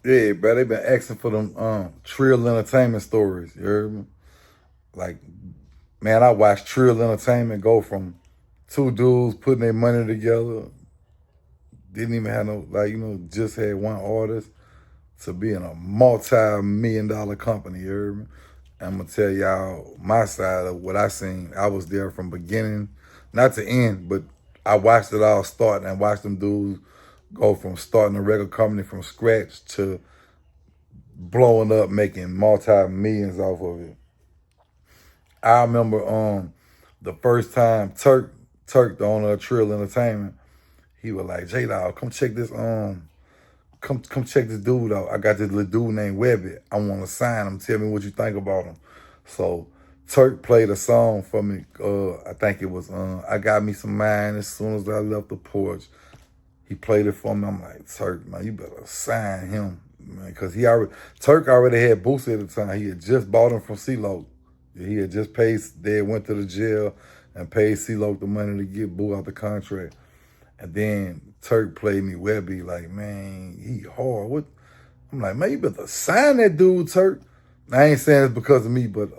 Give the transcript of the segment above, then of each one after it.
Yeah, bro, they been asking for them Trill Entertainment stories. You heard me? Like, man, I watched Trill Entertainment go from two dudes putting their money together, didn't even have no, like, just had one artist, to being a multi-million-dollar company. You heard me? I'm gonna tell y'all my side of what I seen. I was there from beginning, not to end, but I watched it all start, and I watched them dudes go from starting a record company from scratch to blowing up, making multi-millions off of it. I remember the first time Turk, the owner of Trill Entertainment, he was like, J Dog, come check this come check this dude out. I got this little dude named Webbie. I wanna sign him. Tell me what you think about him. So Turk played a song for me. I think it was I Got Me Some Mine as soon as I left the porch. He played it for me. I'm like, Turk, man, you better sign him, man, because Turk already had Boosie at the time. He had just bought him from CeeLo. He had just paid. They went to the jail and paid CeeLo the money to get Boo out the contract. And then Turk played me Webbie, like, man, he hard. What? I'm like, man, you better sign that dude, Turk. I ain't saying it's because of me, but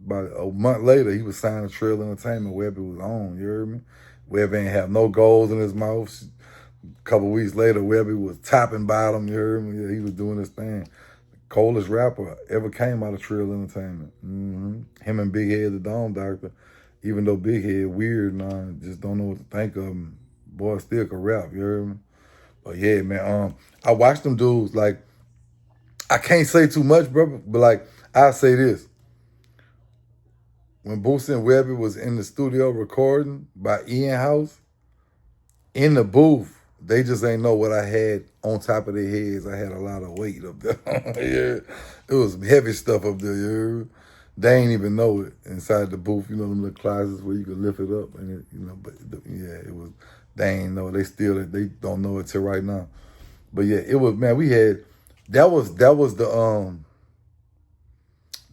about a month later, he was signing Trill Entertainment. Webbie was on, you heard me? Webbie ain't have no goals in his mouth. A couple weeks later, Webbie was top and bottom, you heard me? Yeah, he was doing his thing. Coldest rapper ever came out of Trill Entertainment. Him and Big Head, the Dome Doctor, even though Big Head weird and just don't know what to think of him, boy still can rap, you heard me? But yeah, man, I watched them dudes, like, I can't say too much, bro, but like, I'll say this. When Boosie and Webbie was in the studio recording by Ian House, in the booth, they just ain't know what I had on top of their heads. I had a lot of weight up there. Yeah, it was some heavy stuff up there. They ain't even know it inside the booth. You know them little closets where you could lift it up, and But yeah, it was. They ain't know. They don't know it till right now. But yeah, it was, man. We had that was the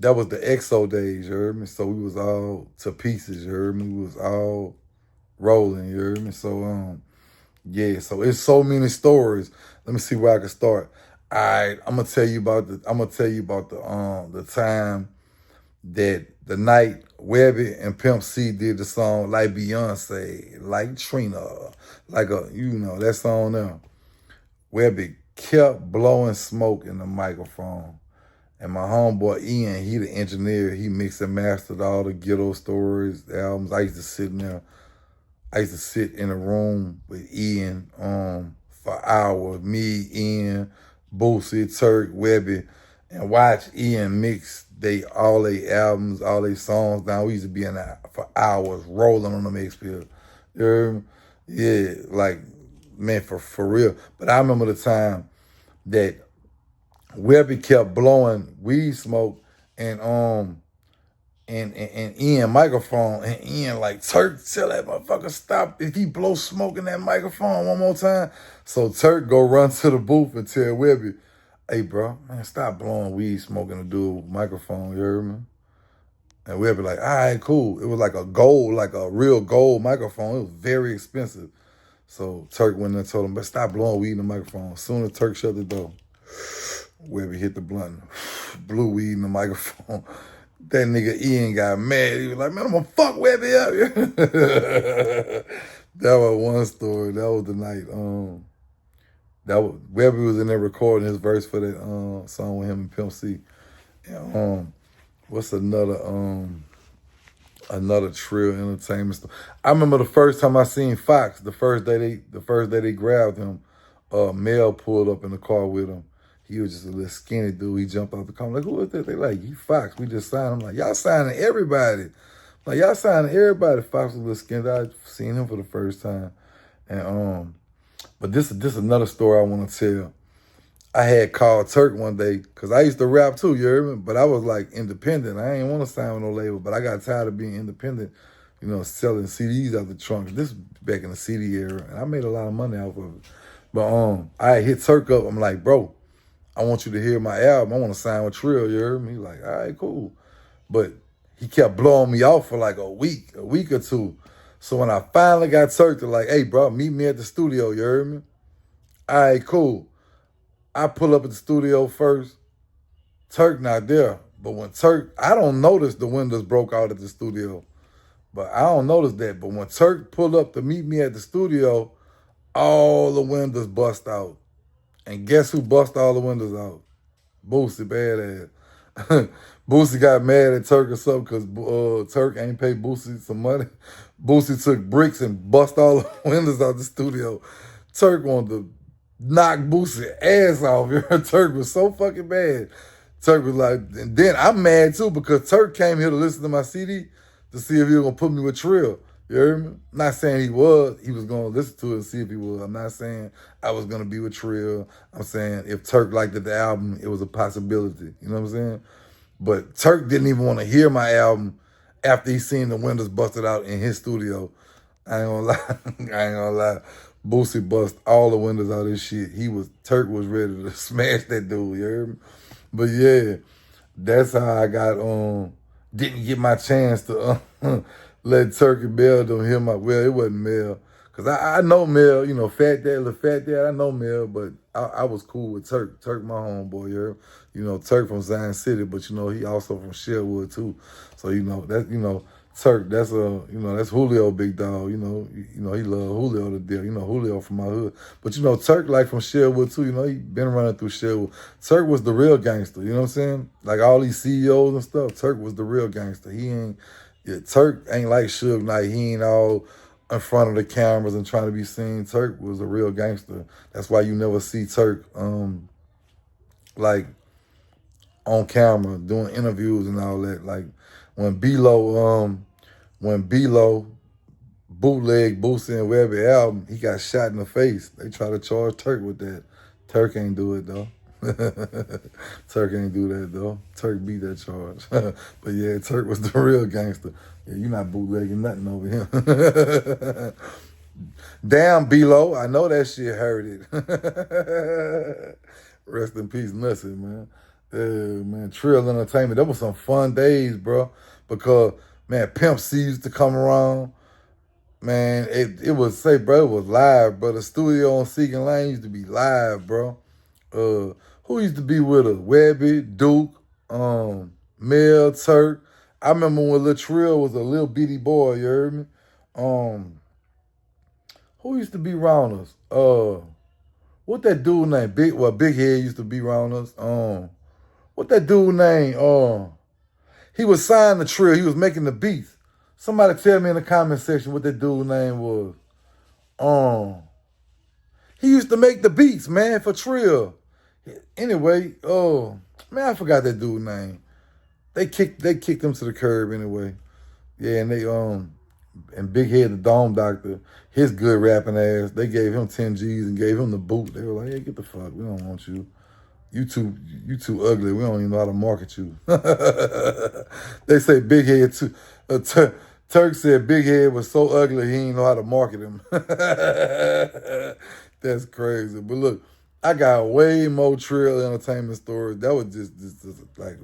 EXO days. You heard me? So we was all to pieces. You heard me? We was all rolling. You heard me? So yeah, so it's so many stories. Let me see where I can start. All right, I'm gonna tell you about the time that the night Webbie and Pimp C did the song like Beyonce, like Trina, like that song there. Webbie kept blowing smoke in the microphone. And my homeboy Ian, he the engineer, he mixed and mastered all the ghetto stories, the albums. I used to sit in a room with Ian for hours. Me, Ian, Boosie, Turk, Webbie, and watch Ian mix all they albums, all they songs down. We used to be in there for hours rolling on the mix bill. You heard me? Yeah, like, man, for real. But I remember the time that Webbie kept blowing weed smoke and and Ian microphone, and Ian like, Turk, tell that motherfucker stop if he blow smoke in that microphone one more time. So Turk go run to the booth and tell Webbie, hey bro, man, stop blowing weed smoke in the dude microphone, you heard me? And Webbie like, all right, cool. It was like a real gold microphone. It was very expensive. So Turk went and told him, but stop blowing weed in the microphone. As soon as Turk shut the door, Webbie hit the blunt, blew weed in the microphone. That nigga Ian got mad. He was like, man, I'm gonna fuck Webbie up. That was one story. That was the night. Webbie was in there recording his verse for that song with him and Pimp C. And what's another Trill Entertainment story? I remember the first time I seen Foxx. The first day they grabbed him, Mel pulled up in the car with him. He was just a little skinny dude. He jumped out the car. I'm like, who is that? They like, he Foxx. We just signed him. Like, y'all signing everybody. Like, y'all signing everybody. Foxx was a little skinny. I seen him for the first time. And but this another story I want to tell. I had called Turk one day, because I used to rap too, you heard me? But I was like independent. I ain't want to sign with no label, but I got tired of being independent, selling CDs out the trunk. This back in the CD era, and I made a lot of money off of it. But I hit Turk up. I'm like, bro, I want you to hear my album. I want to sign with Trill, you heard me? He like, all right, cool. But he kept blowing me off for like a week or two. So when I finally got Turk to like, hey, bro, meet me at the studio, you heard me? All right, cool. I pull up at the studio first. Turk not there. But when Turk, I don't notice the windows broke out at the studio. But I don't notice that. But when Turk pulled up to meet me at the studio, all the windows bust out. And guess who bust all the windows out? Boosie, badass. Boosie got mad at Turk or something because Turk ain't paid Boosie some money. Boosie took bricks and bust all the windows out the studio. Turk wanted to knock Boosie ass off. Turk was so fucking mad. Turk was like, and then I'm mad too because Turk came here to listen to my CD to see if he was going to put me with Trill. You heard me? I'm not saying he was going to listen to it and see if he was. I'm not saying I was going to be with Trill. I'm saying if Turk liked the album, it was a possibility. You know what I'm saying? But Turk didn't even want to hear my album after he seen the windows busted out in his studio. I ain't gonna lie. I ain't gonna lie. Boosie bust all the windows out of his shit. Turk was ready to smash that dude, you heard me? But yeah, that's how I got didn't get my chance to let Turk and Mel don't hear well, it wasn't Mel. Cause I know Mel, you know, Fat Dad, I know Mel, but I was cool with Turk. Turk my homeboy, you know, Turk from Zion City, but you know, he also from Sherwood too. So, you know, Turk, that's that's Julio big dog, you know, he love Julio to death. You know, Julio from my hood. But you know, Turk like from Sherwood too, you know, he been running through Sherwood. Turk was the real gangster, you know what I'm saying? Like all these CEOs and stuff, Turk was the real gangster. Turk ain't like Suge Knight. He ain't all in front of the cameras and trying to be seen. Turk was a real gangster. That's why you never see Turk like on camera doing interviews and all that. Like when B-Lo bootleg Boosie and Webbie album, he got shot in the face. They try to charge Turk with that. Turk ain't do it though. Turk ain't do that though. Turk beat that charge. But yeah, Turk was the real gangster. Yeah, you not bootlegging nothing over here. Damn, B-Lo, I know that shit hurt it. Rest in peace, Nussie, man. Man, Trill Entertainment, that was some fun days, bro. Because, man, Pimp C used to come around. Man, it was live, bro. The studio on Seeking Lane used to be live, bro. Who used to be with us? Webbie, Duke, Mel, Turk. I remember when Lil Trill was a little bitty boy, you heard me? Who used to be around us? What that dude named? Big Head used to be around us. What that dude named? He was signed to Trill. He was making the beats. Somebody tell me in the comment section what that dude's name was. He used to make the beats, man, for Trill. Anyway, man, I forgot that dude's name. They kicked him to the curb anyway. Yeah, and Big Head, the Dome Doctor, his good rapping ass, they gave him 10 G's and gave him the boot. They were like, hey, get the fuck, we don't want you. You too ugly. We don't even know how to market you. They say Big Head too. Turk said Big Head was so ugly he didn't know how to market him. That's crazy. But look, I got way more Trill Entertainment stories. That was just like,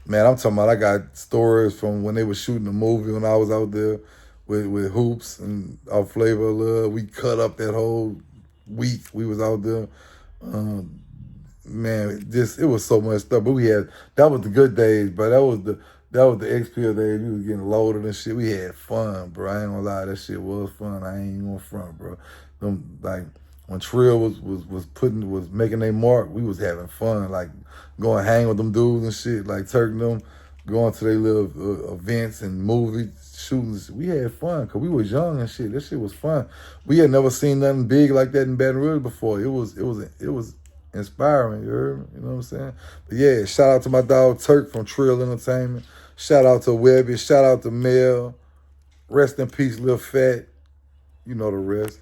man, I'm talking about I got stories from when they were shooting the movie when I was out there with Hoops and our Flavor of Love. We cut up that whole week we was out there. Man, it was so much stuff. But that was the good days, bro. That was the XPL days. We was getting loaded and shit. We had fun, bro. I ain't gonna lie, that shit was fun. I ain't gonna front, bro. Like when Trill was making their mark, we was having fun. Like going hang with them dudes and shit. Like Turk and them, going to their little events and movie shootings. We had fun because we was young and shit. That shit was fun. We had never seen nothing big like that in Baton Rouge before. It was inspiring, you heard me? You know what I'm saying? But yeah, shout out to my dog Turk from Trill Entertainment. Shout out to Webbie. Shout out to Mel. Rest in peace, Lil Fat. You know the rest.